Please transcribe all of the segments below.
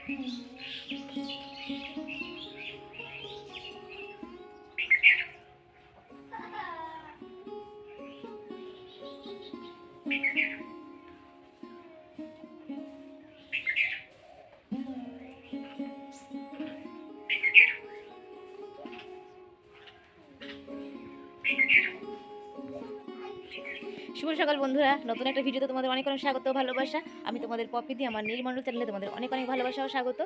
শুভ সকাল বন্ধুরা, নতুন একটা ভিডিওতে তোমাদের অনেক অনেক স্বাগত, ভালোবাসা। আমি তোমাদের পপিদি, আমার নীলমণ্ডল চ্যানেলে তোমাদের অনেক অনেক ভালোবাসা ও স্বাগত।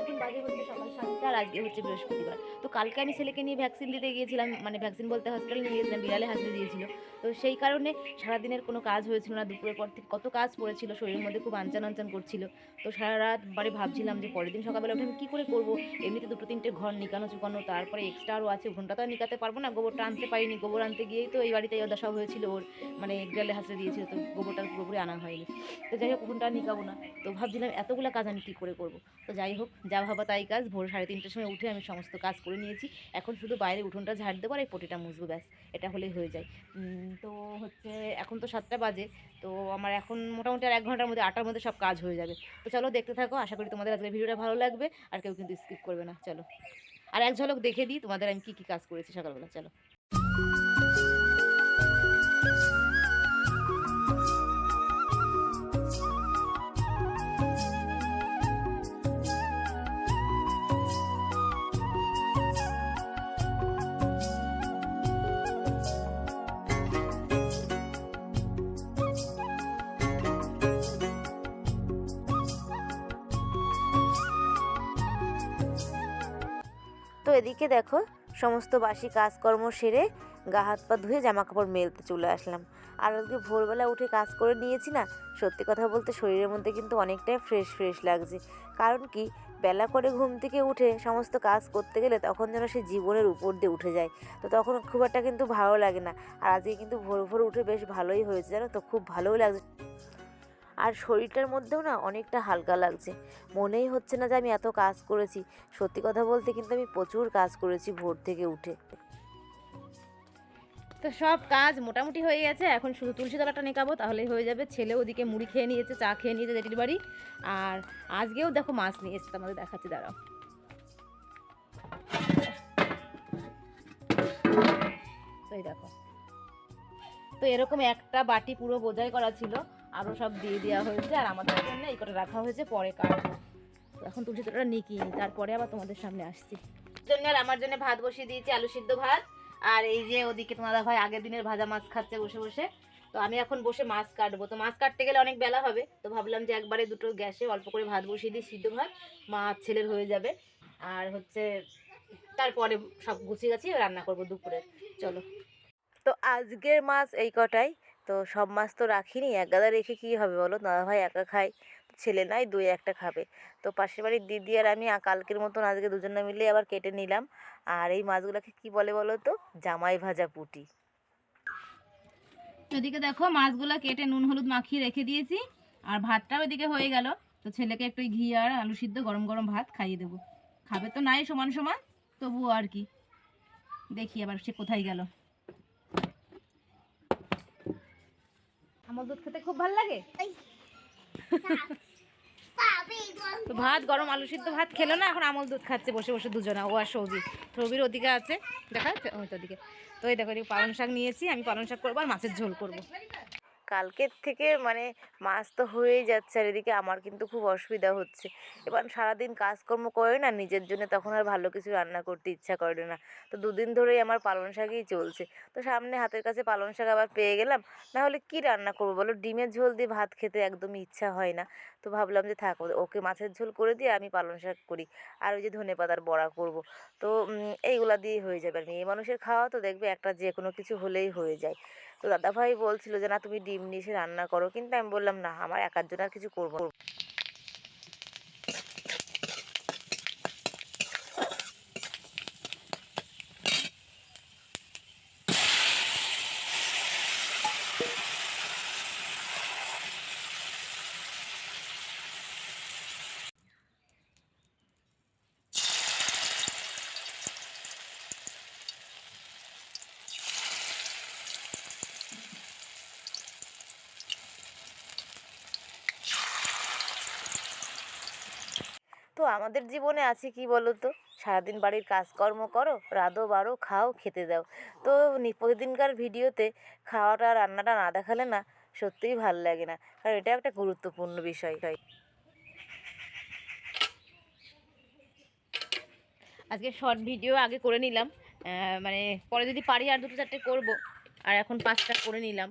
এখন বাজে হচ্ছে সকাল 7টা আর আজকে হচ্ছে বৃহস্পতিবার। তো কালকে আমি ছেলেকে নিয়ে ভ্যাকসিন দিতে গিয়েছিলাম, মানে ভ্যাকসিন বলতে হসপিটালে নিয়ে গিয়েছিলাম, বিড়ালে হাসতে দিয়েছিল। তো সেই কারণে সারাদিনের কোনো কাজ হয়েছিল না। দুপুরের পর থেকে কত কাজ পড়েছিল, শরীরের মধ্যে খুব আনচান আনচান করছিল। তো সারা রাত বাড়ি ভাবছিলাম যে পরের দিন সকালবেলা উঠে আমি কী করে করবো। এমনিতে দুটো তিনটে ঘর নিকানো চুকানো, তারপরে এক্সট্রা আরও আছে, ঘন্টা তো আর নিকাতে পারবো না। গোবরটা আনতে পারিনি, গোবর আনতে গিয়েই তো এই বাড়িতে এই দশা হয়েছিল ওর, মানে বিড়ালে হাসতে দিয়েছিল, তো গোবরটা পুরোপুরি আনা হয়নি। তো যাই হোক, ওখানটা নিকাবো না। তো ভাবছিলাম এতগুলো কাজ আমি কী করে করবো। তো যাই হোক, যা ভাবা তাই কাজ। ভোর 3:30টার সময় উঠে আমি সমস্ত কাজ করে নিয়েছি। এখন শুধু বাইরে উঠোনটা ঝাড় দেবো আর এই পটিটা মুছবো, ব্যাস, এটা হলেই হয়ে যায়। তো হচ্ছে এখন তো 7টা বাজে। তো আমার এখন মোটামুটি আর 1 ঘন্টার মধ্যে 8টার মধ্যে সব কাজ হয়ে যাবে। তো চলো দেখতে থাকো, আশা করি তোমাদের আজকে ভিডিওটা ভালো লাগবে আর কেউ কিন্তু স্কিপ করবে না। চলো আর এক ঝলক দেখে দিই তোমাদের আমি কী কী কাজ করেছি সকালবেলা। চলো। তো এদিকে দেখো, সমস্ত বাসি কাজকর্ম সেরে গা হাত পা ধুয়ে জামা কাপড় মেলতে চলে আসলাম। আর আজকে ভোরবেলা উঠে কাজ করে নিয়েছি না, সত্যি কথা বলতে শরীরের মধ্যে কিন্তু অনেকটাই ফ্রেশ ফ্রেশ লাগছে। কারণ কি, বেলা করে ঘুম থেকে উঠে সমস্ত কাজ করতে গেলে তখন যেন সে জীবনের উপর দিয়ে উঠে যায়। তো তখন খুব একটা কিন্তু ভালো লাগে না। আর আজকে কিন্তু ভোর ভোর উঠে বেশ ভালোই হয়েছে, জানো তো, খুব ভালোই লাগছে। আর শরীরটার মধ্যেও না অনেকটা হালকা লাগছে। মনেই হচ্ছে না যে আমি এত কাজ করেছি। সত্যি কথা বলতে কিন্তু আমি প্রচুর কাজ করেছি ভোর থেকে উঠে। তো সব কাজ মোটামুটি হয়ে গেছে, এখন শুধু তুলসী তলাটা নেকাবো, তাহলেই হয়ে যাবে। ছেলে ওদিকে মুড়ি খেয়ে নিয়েছে, চা খেয়ে নিয়েছে জেঠির বাড়ি। আর আজকেও দেখো মাছ নিয়ে এসেছে, তোমাদের দেখাচ্ছি, দাঁড়াও। তো এই দেখো, তো এরকম একটা বাটি পুরো বোঝাই করা ছিল, আরও সব দিয়ে দেওয়া হয়েছে। আর আমাদের জন্য এই কটা রাখা হয়েছে, পরে কাটবো। তো এখন তুলসী তলাটা নিকিয়ে নিই, তারপরে আবার তোমাদের সামনে আসছি। জন্য আর আমার জন্য ভাত বসিয়ে দিয়েছি, আলু সিদ্ধ ভাত। আর এই যে ওদিকে তোমার ভাই আগের দিনের ভাজা মাছ খাচ্ছে বসে বসে। তো আমি এখন বসে মাছ কাটবো। তো মাছ কাটতে গেলে অনেক বেলা হবে, তো ভাবলাম যে একবারে দুটো গ্যাসে অল্প করে ভাত বসিয়ে দিই, সিদ্ধ ভাত, মাছ ছেলের হয়ে যাবে। আর হচ্ছে তারপরে সব গুছিয়ে গাছিয়ে রান্না করবো দুপুরে। চলো। তো আজকের মাছ এই কটাই। তো সব মাছ তো রাখিনি, এক গাদা রেখে কী হবে বলো, দাদা ভাই একা খায়, ছেলে নাই, 2-1টা খাবে। তো পাশের বাড়ির দিদি আর আমি কালকের মতন আজকে দুজনে মিলে আবার কেটে নিলাম। আর এই মাছগুলোকে কি বলে বলো তো, জামাই ভাজা পুঁটি। ওদিকে দেখো মাছগুলো কেটে নুন হলুদ মাখিয়ে রেখে দিয়েছি, আর ভাতটাও এদিকে হয়ে গেল। তো ছেলেকে একটু ঘি আর আলু সিদ্ধ গরম গরম ভাত খাইয়ে দেবো। খাবে তো নাই সমান সমান, তবুও আর কি। দেখি আবার সে কোথায় গেল। আমল দুধ খেতে খুব ভালো লাগে। তো ভাত গরম আলু সিদ্ধ ভাত খেলো না, এখন আমল দুধ খাচ্ছে বসে বসে দুজনা, ও আর সৌদি। সৌদির ওদিকে আছে, দেখা যাচ্ছে ওদিকে। তো এই দেখো, পালং শাক নিয়েছি, আমি পালং শাক করবো আর মাছের ঝোল করবো। কালকের থেকে মানে মাছ তো হয়েই যাচ্ছে, আর এদিকে আমার কিন্তু খুব অসুবিধা হচ্ছে। এবার সারাদিন কাজকর্ম করে না নিজের জন্য, তখন আর ভালো কিছু রান্না করতে ইচ্ছা করে না। তো 2 দিন ধরেই আমার পালং শাকই চলছে। তো সামনে হাতের কাছে পালং শাক আবার পেয়ে গেলাম, না হলে কী রান্না করবো বলো, ডিমের ঝোল দিয়ে ভাত খেতে একদমই ইচ্ছা হয় না। তো ভাবলাম যে থাক, ওকে মাছের ঝোল করে দিয়ে আমি পালং শাক করি, আর ওই যে ধনেপাতার বড়া করব। তো এইগুলা দিয়েই হয়ে যাবে। আর মেয়ে মানুষের খাওয়া তো দেখবে একটা যে কোনো কিছু হলেই হয়ে যায়। তো দাদাভাই বলছিল যে না তুমি ডিম নিয়ে এসে রান্না করো, কিন্তু আমি বললাম না, আমার একার জন্য আর কিছু করবো না। তো আমাদের জীবনে আছে কি বলো তো, সারাদিন বাড়ির কাজকর্ম করো, রাঁধো বাড়ো, খাও, খেতে দাও। তো প্রতিদিনকার ভিডিওতে খাওয়াটা রান্নাটা না দেখালে না সত্যিই ভাল লাগে না, কারণ এটা একটা গুরুত্বপূর্ণ বিষয়। আজকে শর্ট ভিডিও আগে করে নিলাম, মানে পরে যদি পারি আর দুটো চারটে করব, আর এখন 5টা করে নিলাম।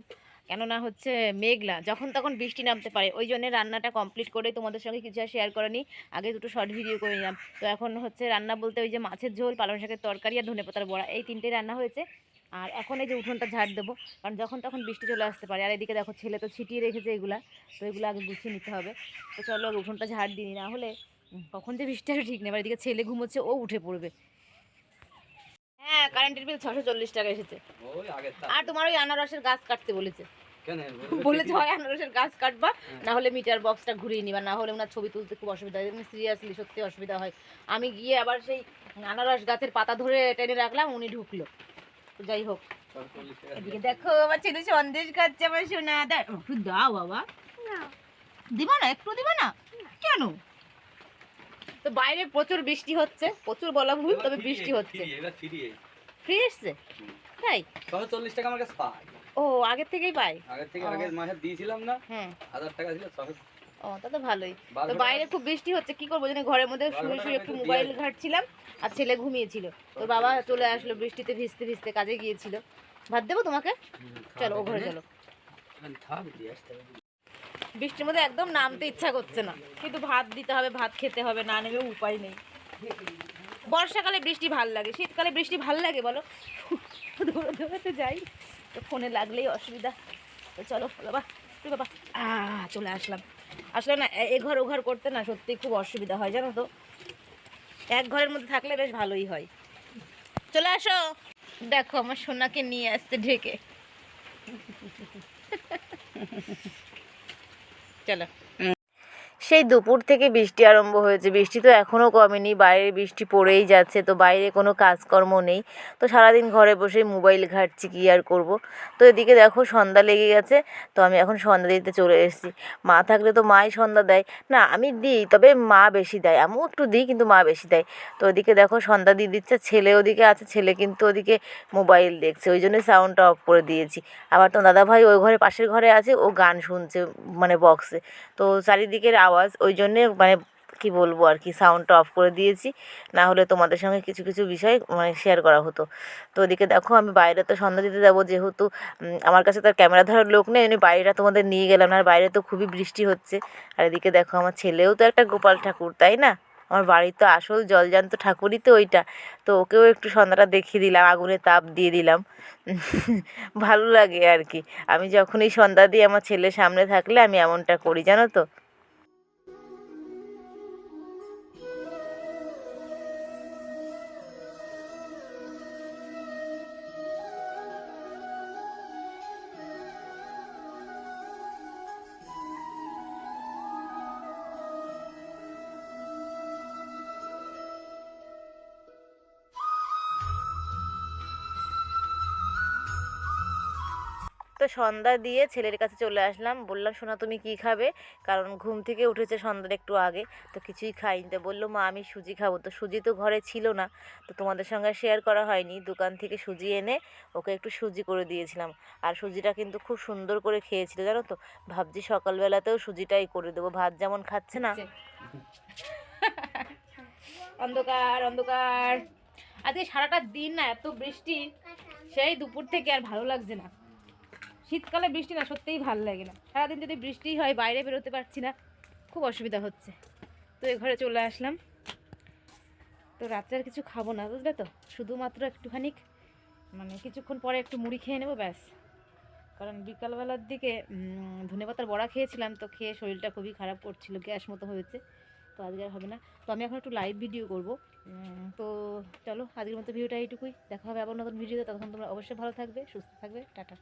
কেননা হচ্ছে মেঘলা, যখন তখন বৃষ্টি নামতে পারে, ওই জন্য রান্নাটা কমপ্লিট করে তোমাদের সঙ্গে কিছু আর শেয়ার করে নিই। আগে দুটো শর্ট ভিডিও করে নিলাম। তো এখন হচ্ছে রান্না বলতে ওই যে মাছের ঝোল, পালং শাকের তরকারি আর ধনেপাতার বড়া, এই 3টে রান্না হয়েছে। আর এখন এই যে উঠোনটা ঝাড় দেবো, কারণ যখন তখন বৃষ্টি চলে আসতে পারে। আর এদিকে দেখো ছেলে তো ছিটিয়ে রেখেছে এগুলা, তো এগুলো আগে গুছিয়ে নিতে হবে। তো চলো উঠোনটা ঝাড় দিই, না হলে কখন যে বৃষ্টি আসবে ঠিক নেই। এবার এদিকে ছেলে ঘুমোচ্ছে, ও উঠে পড়বে। হ্যাঁ, কারেন্টের বিল 640 টাকা এসেছে। আর তোমার ওই আনারসের গাছ কাটতে বলেছে, বলেছে হয় আনারসের গাছ কাটবা, না হলে মিটার বক্সটা ঘুরিয়ে নিবা, না হলে ওনার ছবি তুলতে খুব অসুবিধা হয়। সিরিয়াসলি সত্যি অসুবিধা হয়। আমি গিয়ে আবার সেই আনারস গাছের পাতা ধরে টেনে রাখলাম, উনি ঢুকলো। তো যাই হোক, এদিকে দেখো আমার ছেলে সন্দেশ খাচ্ছে, আমার সোনা। একটু দাও বাবা। দিবা না? একটু দিবা না কেন? তো বাইরে প্রচুর বৃষ্টি হচ্ছে, প্রচুর বলা ভুল, তবে বৃষ্টি হচ্ছে। ফ্রি এসছে তাই? 640 টাকা আমার কাছে পাই। ও, আগের থেকেই পাই? আগের মাসে দিয়েছিলাম না। হ্যাঁ, 1000 টাকা ছিল। ও, তা তো ভালোই। তো বাইরে খুব বৃষ্টি হচ্ছে, কি করবো জানি, ঘরের মধ্যে শুয়ে শুয়ে একটু মোবাইল ঘাঁটছিলাম, আর ছেলে ঘুমিয়েছিল। তো বাবা চলে আসলো, বৃষ্টিতে ভিজতে ভিজতে কাজে গিয়েছিল। ভাত দেবো তোমাকে? চলো ও ঘরে চলো। বৃষ্টির মধ্যে একদম নামতে ইচ্ছা করছে না, কিন্তু ভাত দিতে হবে, ভাত খেতে হবে, না নেবে উপায় নেই। বর্ষাকালে বৃষ্টি ভাল লাগে, শীতকালে বৃষ্টি ভাল লাগে বলো? দৌড়াতে যাই তো ফোনে লাগলেই অসুবিধা। তো চলো বাবা, তুই বাবা। চলে আসলাম। আসলে না এ ঘর ও ঘর করতে না সত্যি খুব অসুবিধা হয়, জানো তো। এক ঘরের মধ্যে থাকলে বেশ ভালোই হয়। চলে আসো। দেখো আমার সোনাকে নিয়ে আসতে ঢেকে। চলো। সেই দুপুর থেকে বৃষ্টি আরম্ভ হয়েছে, বৃষ্টি তো এখনও কমেনি, বাইরে বৃষ্টি পড়েই যাচ্ছে। তো বাইরে কোনো কাজকর্ম নেই, তো সারাদিন ঘরে বসে মোবাইল ঘাঁটছি, কী আর করব। তো এদিকে দেখো সন্ধ্যা লেগে গেছে, তো আমি এখন সন্ধ্যা দিতে চলে এসেছি। মা থাকলে তো মাই সন্ধ্যা দেয় না, আমি দিই, তবে মা বেশি দেয়, আমিও একটু দিই, কিন্তু মা বেশি দেয়। তো ওদিকে দেখো সন্ধ্যা দিয়ে দিচ্ছে, ছেলে ওদিকে আছে, ছেলে কিন্তু ওদিকে মোবাইল দেখছে, ওই জন্য সাউন্ডটা অফ করে দিয়েছি। আবার তো দাদাভাই ওই ঘরে পাশের ঘরে আছে, ও গান শুনছে মানে বক্সে। তো চারিদিকের আওয়াজ, ওই জন্যে মানে কি বলবো আর কি, সাউন্ডটা অফ করে দিয়েছি, না হলে তোমাদের সঙ্গে কিছু কিছু বিষয় মানে শেয়ার করা হতো। তো ওদিকে দেখো আমি বাইরে তো সন্ধ্যা দিতে যাবো, যেহেতু আমার কাছে তার ক্যামেরা ধরার লোক নেই, আমি বাইরেটা তোমাদের নিয়ে গেলাম না, আর বাইরে তো খুবই বৃষ্টি হচ্ছে। আর এদিকে দেখো আমার ছেলেও তো একটা গোপাল ঠাকুর, তাই না? আমার বাড়ির তো আসল জলজান্ত ঠাকুরই তো ওইটা। তো ওকেও একটু সন্ধ্যাটা দেখিয়ে দিলাম, আগুনে তাপ দিয়ে দিলাম। ভালো লাগে আর কি। আমি যখনই সন্ধ্যা দিই আমার ছেলের সামনে থাকলে আমি এমনটা করি, জানো তো। তো সন্ধ্যা দিয়ে ছেলের কাছে চলে আসলাম, বললাম সোনা তুমি কি খাবে, কারণ ঘুম থেকে উঠেছে সন্ধ্যার একটু আগে, তো কিছুই খাইনি। তো বললো মা আমি সুজি খাবো। তো সুজি তো ঘরে ছিল না, তো তোমাদের সঙ্গে শেয়ার করা হয়নি, দোকান থেকে সুজি এনে ওকে একটু সুজি করে দিয়েছিলাম। আর সুজিটা কিন্তু খুব সুন্দর করে খেয়েছিল, জানো তো। ভাবছি সকালবেলাতেও সুজিটাই করে দেবো, ভাত যেমন খাচ্ছে না। অন্ধকার অন্ধকার, আজকে সারাটা দিন না এত বৃষ্টি, সেই দুপুর থেকে আর ভালো লাগছে না। শীতকালে বৃষ্টি না সত্যিই ভালো লাগে না, সারাদিন যদি বৃষ্টি হয় বাইরে বেরোতে পারছি না, খুব অসুবিধা হচ্ছে। তো এই ঘরে চলে আসলাম। তো রাত্রে আর কিছু খাবো না, বুঝলে তো, শুধুমাত্র একটুখানি মানে কিছুক্ষণ পরে একটু মুড়ি খেয়ে নেবো ব্যাস। কারণ বিকালবেলার দিকে ধনেপাতার বড়া খেয়েছিলাম, তো খেয়ে শরীরটা খুবই খারাপ করছিল, গ্যাস মতো হয়েছে। তো আজকে আর হবে না। তো আমি এখন একটু লাইভ ভিডিও করব। তো চলো আজকের মতো ভিডিওটা এইটুকুই, দেখা হবে আবার নতুন ভিডিওতে। তখন তোমরা অবশ্যই ভালো থাকবে, সুস্থ থাকবে, টাটা।